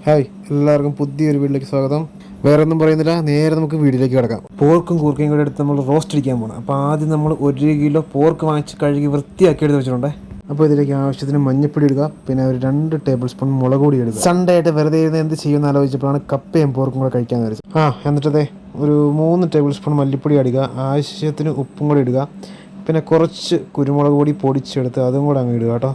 Hi, എല്ലാവർക്കും പുതിയൊരു വീട്ടിലേക്ക് സ്വാഗതം. വേറെ ഒന്നും പറയുന്നില്ല, നേരെ നമുക്ക് വീട്ടിലേക്ക് കിടക്കാം. പോർക്കും കൂർക്കയും കൂടെ എടുത്ത് നമ്മൾ റോസ്റ്റ് അടിക്കാൻ പോകണം. അപ്പോൾ ആദ്യം നമ്മൾ 1 കിലോ പോർക്ക് വാങ്ങിച്ച് കഴുകി വൃത്തിയാക്കി എടുത്ത് വെച്ചിട്ടുണ്ട്. അപ്പോൾ ഇതിലേക്ക് ആവശ്യത്തിന് മഞ്ഞപ്പൊടി ഇടുക, പിന്നെ ഒരു 2 ടേബിൾ സ്പൂൺ മുളക് പൊടി ഇടുക. സൺഡേ ആയിട്ട് വെറുതെ ഇരുന്ന് എന്ത് ചെയ്യുമെന്ന് ആലോചിച്ചപ്പോഴാണ് കപ്പയും പോർക്കും കൂടെ കഴിക്കാൻ വിചാരിച്ചത്. എന്നിട്ടതേ ഒരു 3 ടേബിൾ സ്പൂൺ മല്ലിപ്പൊടി ഇടുക, ആവശ്യത്തിന് ഉപ്പും കൂടി ഇടുക, പിന്നെ കുറച്ച് കുരുമുളക് പൊടി പൊടിച്ചെടുത്ത് അതും കൂടെ അങ്ങ് ഇടുക കേട്ടോ.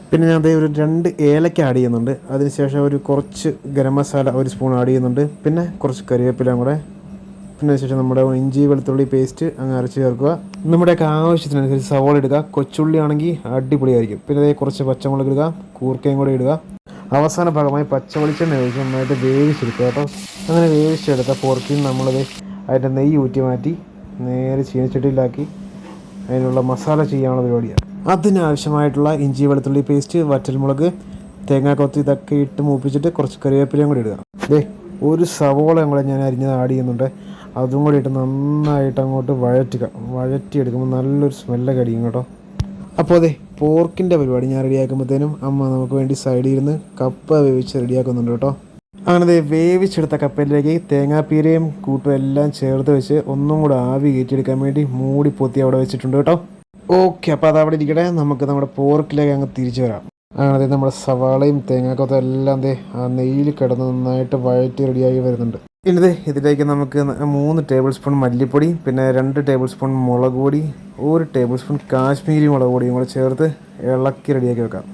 പിന്നെ ഞാൻ ഒരു 2 ഏലക്ക ആഡ് ചെയ്യുന്നുണ്ട്. അതിനുശേഷം ഒരു കുറച്ച് ഗരം മസാല 1 സ്പൂൺ ആഡ് ചെയ്യുന്നുണ്ട്. പിന്നെ കുറച്ച് കറിവേപ്പില കൂടെ. പിന്നെ അതിനുശേഷം നമ്മുടെ ഇഞ്ചി വെളുത്തുള്ളി പേസ്റ്റ് അങ്ങ് അരച്ച് ചേർക്കുക. നമ്മുടെയൊക്കെ ആവശ്യത്തിനനുസരിച്ച് സവോള ഇടുക. കൊച്ചുള്ളി ആണെങ്കിൽ അടിപൊളിയായിരിക്കും. പിന്നെ അതേ കുറച്ച് പച്ചമുളക് ഇടുക, കൂർക്കയും കൂടെ ഇടുക. അവസാന ഭാഗമായി പച്ചവെളിച്ചെണ്ണ ഒഴിച്ച് നന്നായിട്ട് വേവിച്ചെടുക്കുക കേട്ടോ. അങ്ങനെ വേവിച്ചെടുത്ത പോർക്കിൽ നമ്മളത് അതിൻ്റെ നെയ്യ് ഊറ്റി മാറ്റി നേരെ ചീനച്ചട്ടിയിലാക്കി അതിനുള്ള മസാല ചെയ്യാനുള്ള പരിപാടിയാണ്. അതിനാവശ്യമായിട്ടുള്ള ഇഞ്ചി വെളുത്തുള്ളി പേസ്റ്റ്, വറ്റൽമുളക്, തേങ്ങാക്കൊത്ത് ഇതൊക്കെ ഇട്ട് മൂപ്പിച്ചിട്ട് കുറച്ച് കറിവേപ്പിലയും കൂടി ഇടുക. ഒരു സവോളയും കൂടെ ഞാൻ അരിഞ്ഞത് ആഡ് ചെയ്യുന്നുണ്ട്. അതും കൂടി ഇട്ട് നന്നായിട്ട് അങ്ങോട്ട് വഴറ്റിയെടുക്കുമ്പോൾ നല്ലൊരു സ്മെല്ലൊക്കെ അടിക്കും കേട്ടോ. അപ്പോൾ പോർക്കിൻ്റെ പരിപാടി ഞാൻ റെഡിയാക്കുമ്പോഴത്തേനും അമ്മ നമുക്ക് വേണ്ടി സൈഡിൽ ഇരുന്ന് കപ്പ വേവിച്ച് റെഡിയാക്കുന്നുണ്ട് കേട്ടോ. അങ്ങനെ വേവിച്ചെടുത്ത കപ്പയിലേക്ക് തേങ്ങാപ്പീരയും കൂട്ടും എല്ലാം ചേർത്ത് വെച്ച് ഒന്നും കൂടെ ആവി കയറ്റിയെടുക്കാൻ വേണ്ടി മൂടി പൊത്തി അവിടെ വെച്ചിട്ടുണ്ട് കേട്ടോ. ഓക്കെ, അപ്പോൾ അത് അവിടെ ഇരിക്കട്ടെ. നമുക്ക് നമ്മുടെ പോർക്കിലേക്ക് അങ്ങ് തിരിച്ചു വരാം. അങ്ങനെ നമ്മുടെ സവാളയും തേങ്ങാക്കൊത്തും എല്ലാം ആ നെയ്യിൽ കിടന്ന് നന്നായിട്ട് വഴറ്റി റെഡിയായി വരുന്നുണ്ട്. ഇനി ഇതിലേക്ക് നമുക്ക് 3 ടേബിൾ സ്പൂൺ മല്ലിപ്പൊടി, പിന്നെ 2 ടേബിൾ സ്പൂൺ മുളക് പൊടി, 1 ടേബിൾ സ്പൂൺ കാശ്മീരി മുളക് പൊടിയും കൂടെ ചേർത്ത് ഇളക്കി റെഡിയാക്കി വെക്കാം.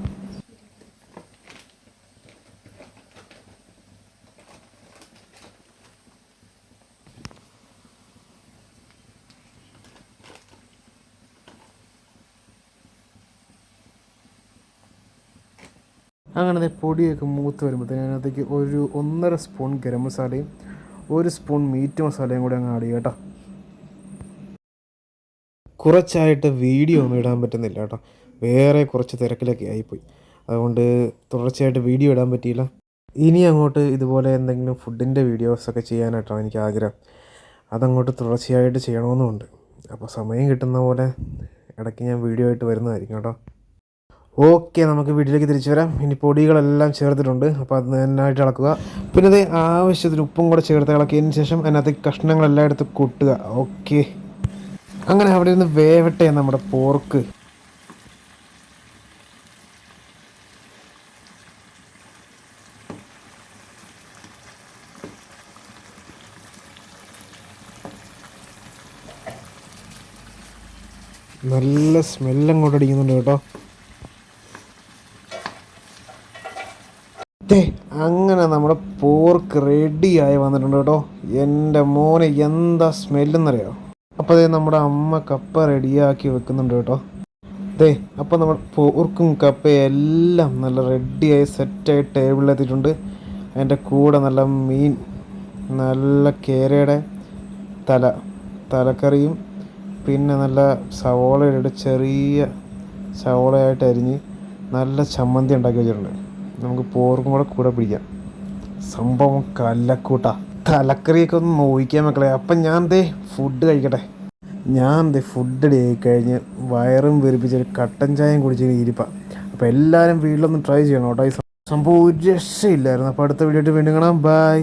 അങ്ങനെ പൊടിയൊക്കെ മൂത്ത് വരുമ്പോഴത്തേന് അതിനകത്തേക്ക് ഒരു 1.5 സ്പൂൺ ഗരം മസാലയും 1 സ്പൂൺ മീറ്റ് മസാലയും കൂടി അങ്ങ് ആഡ് ചെയ്യുക കേട്ടോ. കുറച്ചായിട്ട് വീഡിയോ ഒന്നും ഇടാൻ പറ്റുന്നില്ല കേട്ടോ. വേറെ കുറച്ച് തിരക്കിലൊക്കെ ആയിപ്പോയി. അതുകൊണ്ട് തുടർച്ചയായിട്ട് വീഡിയോ ഇടാൻ പറ്റിയില്ല. ഇനി അങ്ങോട്ട് ഇതുപോലെ എന്തെങ്കിലും ഫുഡിൻ്റെ വീഡിയോസൊക്കെ ചെയ്യാനായിട്ടാണ് എനിക്ക് ആഗ്രഹം. അതങ്ങോട്ട് തുടർച്ചയായിട്ട് ചെയ്യണമെന്നുമുണ്ട്. അപ്പോൾ സമയം കിട്ടുന്ന പോലെ ഇടയ്ക്ക് ഞാൻ വീഡിയോ ആയിട്ട് വരുന്നതായിരിക്കും കേട്ടോ. ഓക്കെ, നമുക്ക് വീട്ടിലേക്ക് തിരിച്ചു വരാം. ഇനി പൊടികളെല്ലാം ചേർത്തിട്ടുണ്ട്. അപ്പോൾ അത് നന്നായിട്ട് ഇളക്കുക. പിന്നെ അത് ആവശ്യത്തിന് ഉപ്പും കൂടെ ചേർത്ത് ഇളക്കിയതിന് ശേഷം അതിനകത്ത് കഷ്ണങ്ങളെല്ലാം എടുത്ത് കൂട്ടുക. ഓക്കെ, അങ്ങനെ അവിടെ നിന്ന് വേവട്ടെ നമ്മുടെ പോർക്ക്. നല്ല സ്മെല്ലും കൂടെ അടിക്കുന്നുണ്ട് കേട്ടോ. അങ്ങനെ നമ്മുടെ പോർക്ക് റെഡിയായി വന്നിട്ടുണ്ട് കേട്ടോ. എൻ്റെ മോനെ എന്താ സ്മെല്ലെന്നറിയോ. അപ്പോൾ നമ്മുടെ അമ്മ കപ്പ റെഡിയാക്കി വെക്കുന്നുണ്ട് കേട്ടോ. അപ്പോൾ നമ്മുടെ പോർക്കും കപ്പയും എല്ലാം നല്ല റെഡിയായി സെറ്റായി ടേബിളിലെത്തിയിട്ടുണ്ട്. അതിൻ്റെ കൂടെ നല്ല മീൻ, നല്ല കേരയുടെ തലക്കറിയും, പിന്നെ നല്ല സവോളയുടെ ചെറിയ സവോളയായിട്ട് അരിഞ്ഞ് നല്ല ചമ്മന്തി ഉണ്ടാക്കി വെച്ചിട്ടുണ്ട്. നമുക്ക് പോർക്കും കൂടെ പിടിക്കാം. സംഭവം കല്ലക്കൂട്ടാ. തലക്കറിയൊക്കെ ഒന്ന് നോക്കിക്കാൻ മക്കളെ. അപ്പം ഞാൻ ഫുഡ് കഴിക്കട്ടെ. ഫുഡ് കഴിഞ്ഞ് വയറും വെറുപ്പിച്ചൊരു കട്ടൻ ചായയും കുടിച്ചൊരു ഇരിപ്പാണ്. അപ്പോൾ എല്ലാവരും വീട്ടിലൊന്ന് ട്രൈ ചെയ്യണം കേട്ടോ. ഈ സംഭവം ഒരു രക്ഷയില്ലായിരുന്നു. അപ്പോൾ അടുത്ത വീഡിയോ ആയിട്ട് വീണ്ടും കാണാം. ബൈ.